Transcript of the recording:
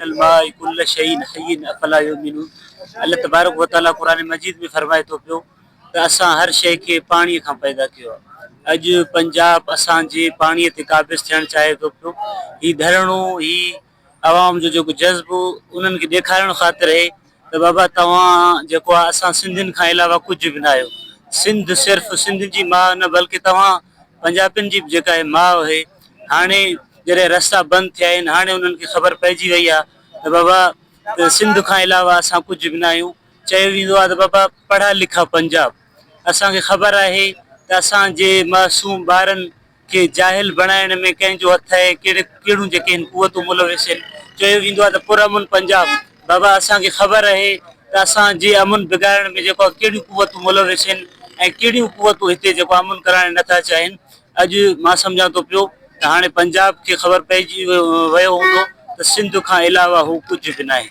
मिनल माइ कुल्ल शैइन हय्यिन अफला युमिनून। अल्लाह तबारक व तआला कुरान मजीद में फरमाए तो पियो त असां हर शइ खे पाणीअ खां पैदा कयो आहे। अॼु पंजाब असांजे पाणीअ ते क़ाबिज़ थियणु चाहे थो पियो। ही धरणो ही आवाम जो जेको जज़्बो उन्हनि खे ॾेखारण ख़ातिर आहे त बाबा तव्हां जेको आहे असां सिंधियुनि खां अलावा कुझु बि न आहियो। सिंध सिर्फ़ु सिंध जी माउ न बल्कि तव्हां पंजाबियुनि जी जेका आहे माउ आहे। हाणे जॾहिं रस्ता बंदि थिया आहिनि हाणे उन्हनि खे ख़बर पइजी वई आहे त बाबा सिंध खां अलावा असां कुझु बि न आहियूं। चयो वेंदो आहे त बाबा पढ़ा लिखा पंजाब। असांखे ख़बर आहे त असांजे मासूम ॿारनि खे जाहिल बणाइण में कंहिंजो हथु आहे। कहिड़ियूं जेके आहिनि कुवतूं मुलविस आहिनि। चयो वेंदो आहे त पुरअमन पंजाब। बाबा असांखे ख़बर आहे त असांजे अमुन बिगाड़ण में जेको कहिड़ियूं कुवतूं मुलविस आहिनि ऐं कहिड़ियूं कुवतूं हिते जेको अमुन कराइण नथा चाहिनि। अॼु मां सम्झां थो पियो त हाणे पंजाब खे ख़बर पइजी वियो हूंदो त सिंध खां अलावा हू कुझु बि न आहे।